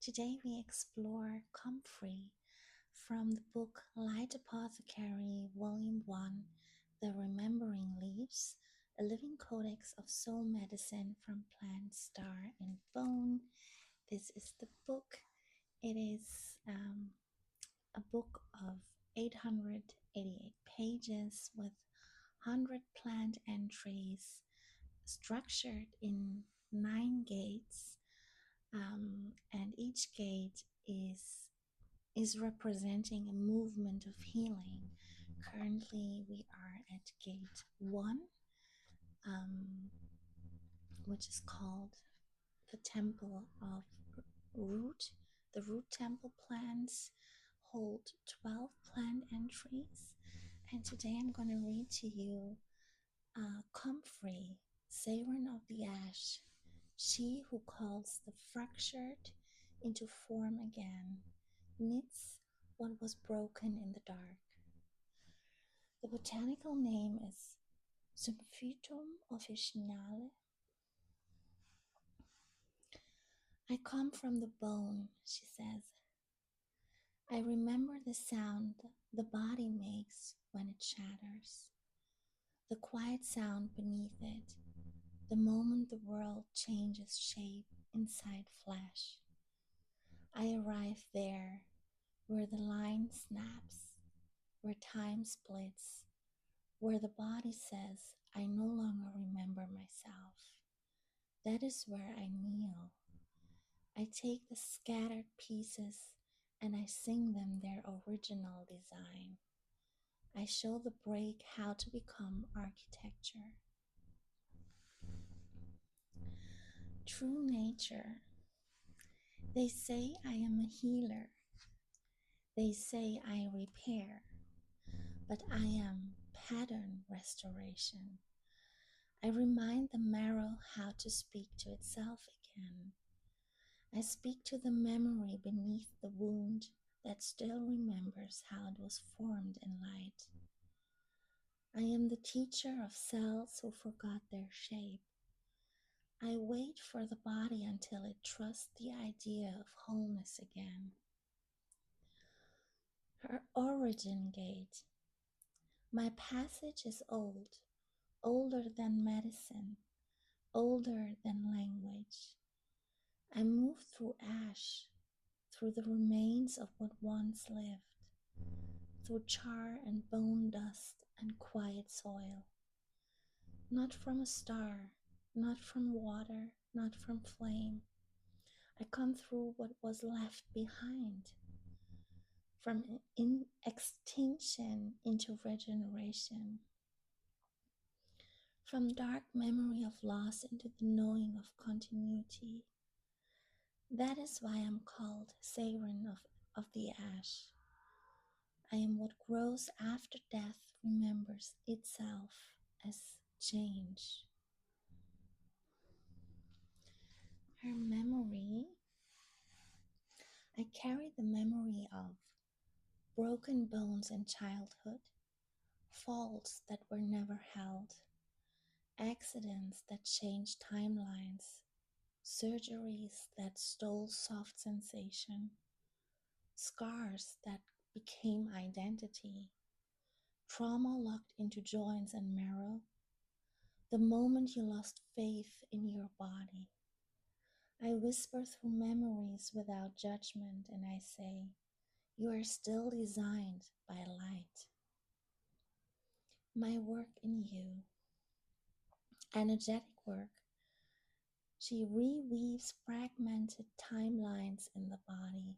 Today we explore Comfrey from the book Light Apothecary, Volume 1, The Remembering Leaves, a living codex of soul medicine from plant, star, and bone. This is the book. It is a book of 888 pages with 100 plant entries structured in 9 gates, and each gate is representing a movement of healing. Currently, we are at gate 1, um, which is called the Temple of Root. The Root Temple plants hold 12 plant entries, and today I'm going to read to you Comfrey, Saren of the Ash, she who calls the fractured into form again, knits what was broken in the dark. The botanical name is Symphytum officinale. I come from the bone, she says. I remember the sound the body makes when it shatters, the quiet sound beneath it, the moment the world changes shape inside flesh. I arrive there, where the line snaps, where time splits, where the body says, I no longer remember myself. That is where I kneel. I take the scattered pieces and I sing them their original design. I show the break how to become architecture. True nature. They say I am a healer. They say I repair, but I am pattern restoration. I remind the marrow how to speak to itself again. I speak to the memory beneath the wound that still remembers how it was formed in light. I am the teacher of cells who forgot their shape. I wait for the body until it trusts the idea of wholeness again. Her origin gate. My passage is old, older than medicine, older than language. I move through ash, through the remains of what once lived, through char and bone dust and quiet soil. Not from a star, not from water, not from flame. I come through what was left behind, from extinction into regeneration, from dark memory of loss into the knowing of continuity. That is why I'm called Saren of the Ash. I am what grows after death remembers itself as change. Her memory, I carry the memory of broken bones in childhood, faults that were never held, accidents that changed timelines, surgeries that stole soft sensation, scars that became identity, trauma locked into joints and marrow, the moment you lost faith in your body. I whisper through memories without judgment and I say, you are still designed by light. My work in you, energetic work, she reweaves fragmented timelines in the body,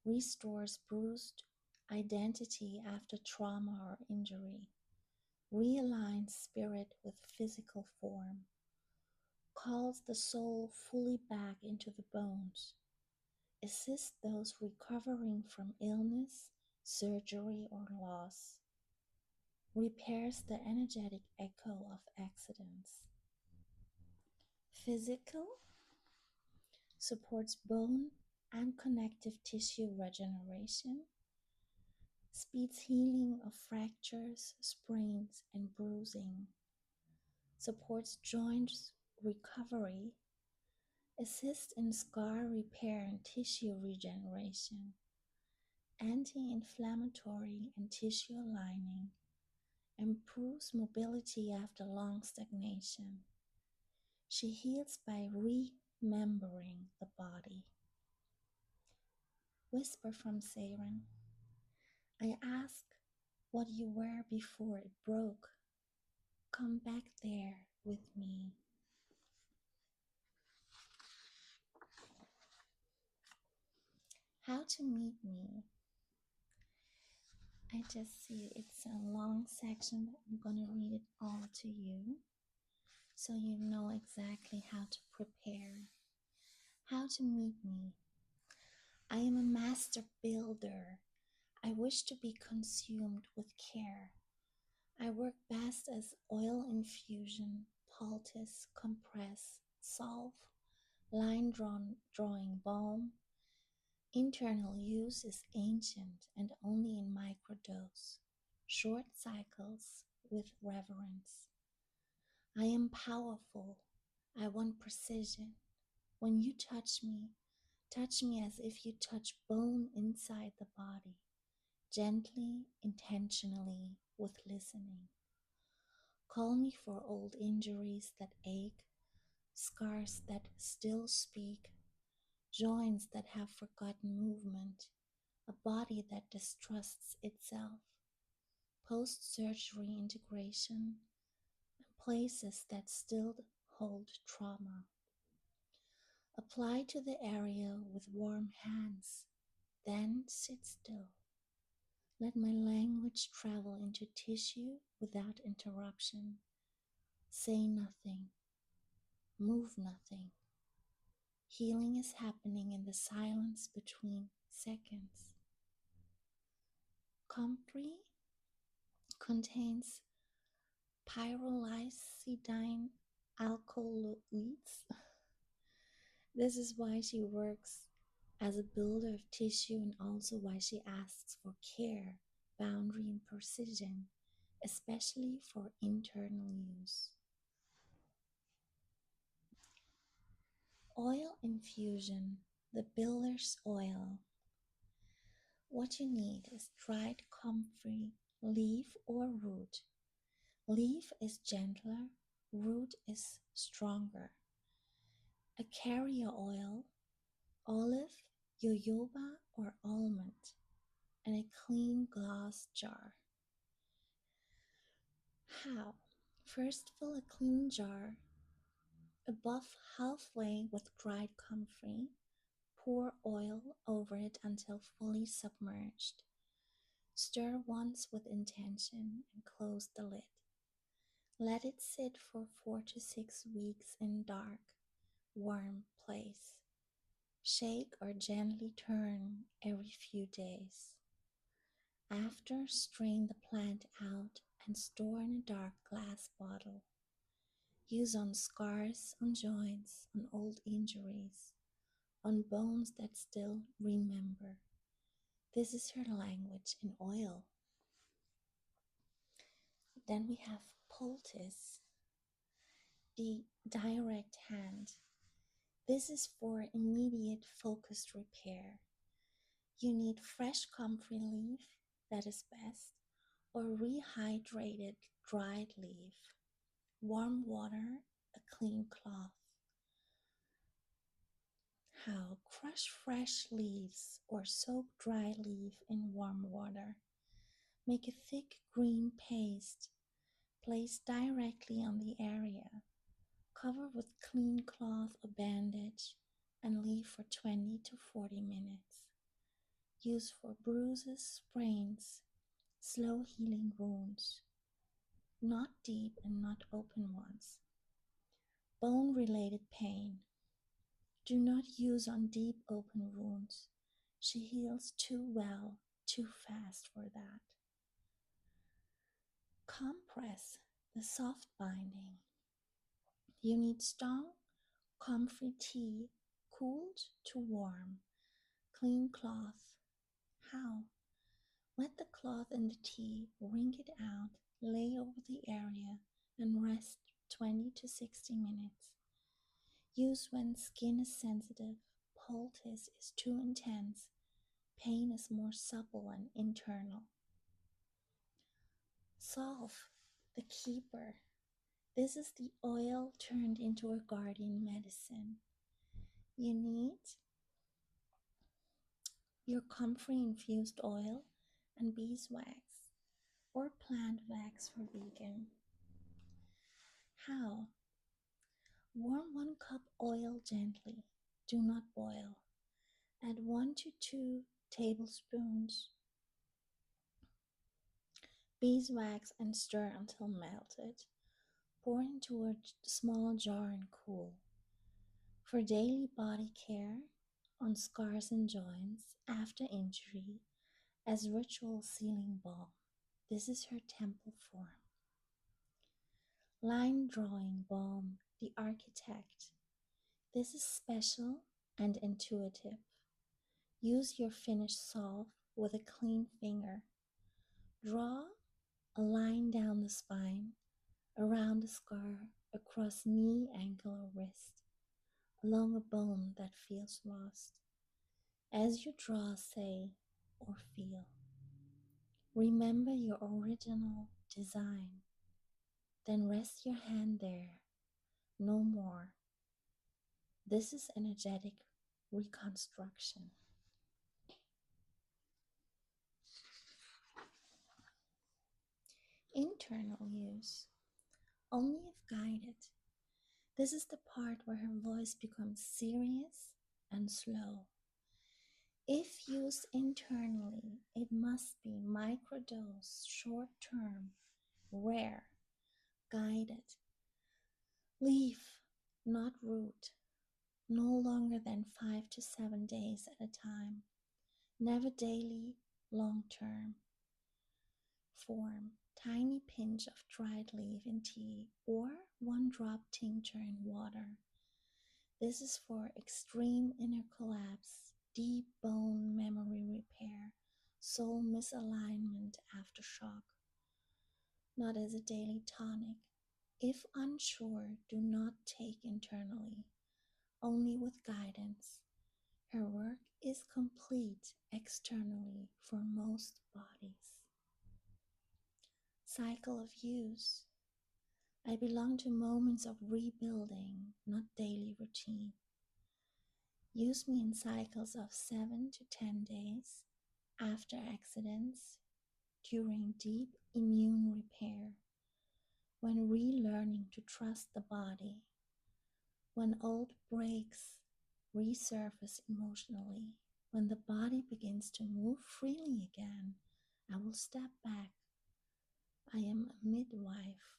restores bruised identity after trauma or injury, realigns spirit with physical form, calls the soul fully back into the bones, assists those recovering from illness, surgery, or loss, repairs the energetic echo of accidents. Physical supports bone and connective tissue regeneration, speeds healing of fractures, sprains, and bruising, supports joints recovery, assist in scar repair and tissue regeneration, anti-inflammatory and tissue aligning, improves mobility after long stagnation. She heals by remembering the body. Whisper from Saren. I ask what you were before it broke. Come back there with me. How to meet me. I just see it's a long section, but I'm going to read it all to you so you know exactly how to prepare. How to meet me. I am a master builder. I wish to be consumed with care. I work best as oil infusion, poultice, compress, salve, line drawing balm. Internal use is ancient and only in microdose, short cycles with reverence. I am powerful. I want precision. When you touch me as if you touch bone inside the body, gently, intentionally, with listening. Call me for old injuries that ache, scars that still speak, joints that have forgotten movement, a body that distrusts itself, post-surgery integration, and places that still hold trauma. Apply to the area with warm hands, then sit still. Let my language travel into tissue without interruption. Say nothing, move nothing. Healing is happening in the silence between seconds. Comfrey contains pyrrolizidine alkaloids. This is why she works as a builder of tissue and also why she asks for care, boundary, and precision, especially for internal use. Oil infusion, the builder's oil. What you need is dried comfrey, leaf or root. Leaf is gentler, root is stronger. A carrier oil, olive, jojoba or almond, and a clean glass jar. How? First fill a clean jar above halfway with dried comfrey. Pour oil over it until fully submerged. Stir once with intention and close the lid. Let it sit for 4 to 6 weeks in dark, warm place. Shake or gently turn every few days. After, strain the plant out and store in a dark glass bottle. Use on scars, on joints, on old injuries, on bones that still remember. This is her language in oil. Then we have Poultice, the direct hand. This is for immediate focused repair. You need fresh comfrey leaf, that is best, or rehydrated dried leaf. Warm water, a clean cloth. How? Crush fresh leaves or soak dry leaf in warm water. Make a thick green paste. Place directly on the area. Cover with clean cloth or bandage and leave for 20 to 40 minutes. Use for bruises, sprains, slow healing wounds. Not deep and not open ones. Bone-related pain. Do not use on deep open wounds. She heals too well, too fast for that. Compress, the soft binding. You need strong, comfrey tea, cooled to warm. Clean cloth. How? Wet the cloth in the tea, wring it out, lay over the area, and rest 20 to 60 minutes. Use when skin is sensitive. Poultice is too intense. Pain is more supple and internal. Salve, the keeper. This is the oil turned into a guardian medicine. You need your comfrey infused oil and beeswax or plant wax for vegan. How? Warm 1 cup oil gently. Do not boil. Add 1 to 2 tablespoons beeswax and stir until melted. Pour into a small jar and cool. For daily body care, on scars and joints, after injury, as ritual sealing balm. This is her temple form. Line drawing balm, the architect. This is special and intuitive. Use your finished salve with a clean finger. Draw a line down the spine, around the scar, across knee, ankle, or wrist, along a bone that feels lost. As you draw, say or feel. Remember your original design. Then rest your hand there. No more. This is energetic reconstruction. Internal use. Only if guided. This is the part where her voice becomes serious and slow. If used internally, it must be microdose, short term, rare, guided. Leaf, not root. No longer than 5 to 7 days at a time. Never daily, long term. Form, tiny pinch of dried leaf in tea or 1 drop tincture in water. This is for extreme inner collapse, deep bone memory repair, soul misalignment after shock. Not as a daily tonic. If unsure, do not take internally, only with guidance. Her work is complete externally for most bodies. Cycle of use. I belong to moments of rebuilding, not daily routine. Use me in cycles of 7 to 10 days, after accidents, during deep immune repair, when relearning to trust the body, when old breaks resurface emotionally, when the body begins to move freely again. I will step back. I am a midwife.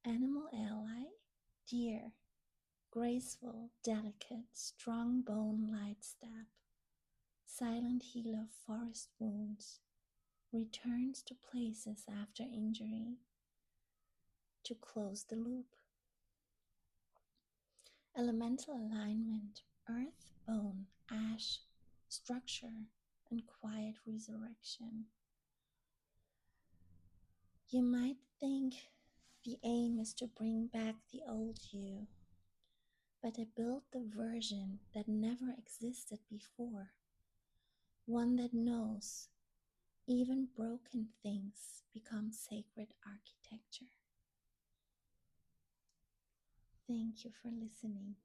Animal ally, deer, graceful, delicate, strong bone, light step, silent healer of forest wounds, returns to places after injury to close the loop. Elemental alignment, earth, bone, ash, structure, and quiet resurrection. You might think the aim is to bring back the old you, but I built the version that never existed before, one that knows even broken things become sacred architecture. Thank you for listening.